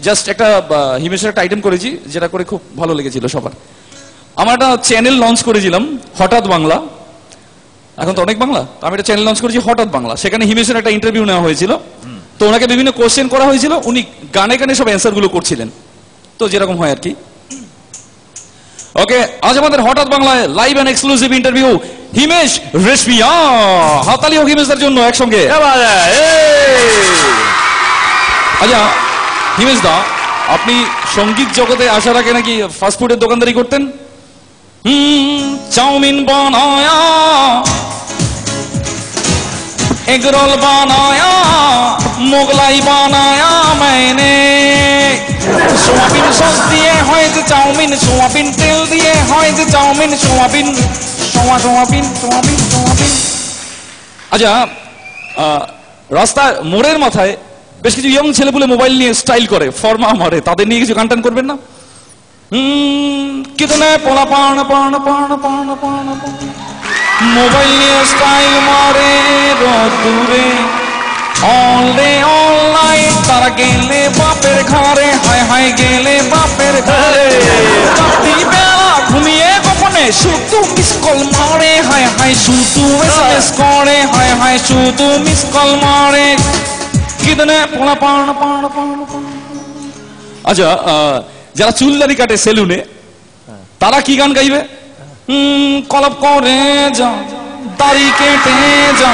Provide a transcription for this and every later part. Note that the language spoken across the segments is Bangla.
জাস্ট একটা হিমেশের একটা আইটেম করেছি, যেটা করে খুব ভালো লেগেছিল সবার। আমার একটা চ্যানেল লঞ্চ করেছিলাম, হঠাৎ বাংলা। এখন তো অনেক বাংলা, আমি একটা চ্যানেল লঞ্চ করেছি হঠাৎ বাংলা। সেখানে হিমেশের একটা ইন্টারভিউ নেওয়া হয়েছিল, তো ওনাকে বিভিন্ন কোশ্চেন করা হয়েছিল, উনি গানে গানে সব অ্যান্সার গুলো করছিলেন, তো যেরকম হয় আর কি। ওকে, আজ আমাদের হঠাৎ বাংলায় live and exclusive interview Himesh Reshammiya. হাততালি হোক হিমেশদের জন্য একসঙ্গে। আচ্ছা হিমেশ দা, আপনি সঙ্গীত জগতে আসার আগে নাকি ফাস্টফুডের দোকানদারি করতেন? চাউমিন বানায়া, এগ রোল বানায়া, মোগলাই বানায়া मैंने। সোয়াবিন সস দিয়ে হয় যে চাউমিন, সোয়াবিন তেল দিয়ে হয় যে chowmein, soyabean soyabean soyabean soyabean. আচ্ছা, রাস্তার মোড়ের মাথায় বেশ কিছু ইয়ং ছেলেপুলে মোবাইল নিয়ে স্টাইল করে, ফর্মা মারে, তাদের নিয়ে কিছু গান টান করবেন না? কিতনে পোলা পান পান পান পান পান মোবাইল নিয়ে স্টাইল মারে রোদুরে, অল ডে অল নাইট তারা গেলে বাপের ঘরে, হায় হায় গেলে বাপের ঘরে। রাত্রি বেলা ঘুমিয়ে গোপনে শুধু মিস কল মারে, হায় হায় শুধু এসএমএস করে, হায় হায় শুধু মিস কল মারে। কিতনে পোলা পান পান পান পান। আচ্ছা, যারা চুলদারি কাটে সেলুনে, তারা কি গান গাইবে? কলপ করে যা, দাড়ি কেটে যা,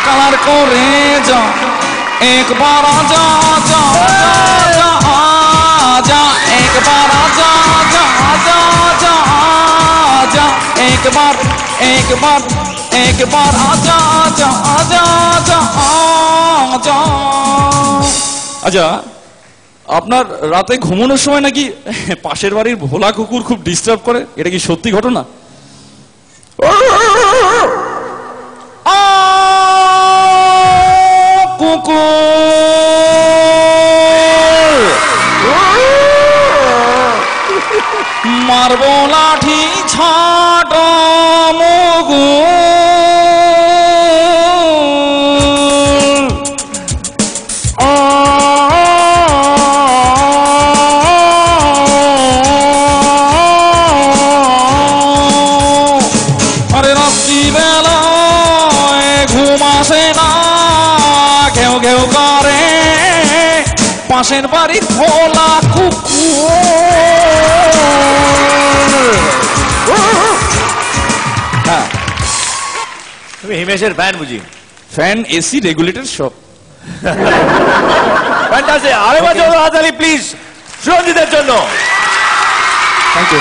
কালার করে যা, একবার আজা যা যা যা, একবার আজা যা যা যা যা, একবার একবার একবার আজা যা যা যা যা। আচ্ছা, আপনার রাতে ঘুমানোর সময় নাকি পাশের বাড়ির ভোলা কুকুর খুব ডিস্টার্ব করে, এটা কি সত্যি ঘটনা? কুকুর মারবো লাঠি ছাট মগু, পাশের বাড়ি ভোলা কুকুর। তুমি হিমেশের ফ্যান বুঝি? ফ্যান, এসি, রেগুলেটর সব। ফ্যান্টাসি। আরেকবার জোরে হাততালি প্লিজ সুরঞ্জিতের জন্য। Thank you.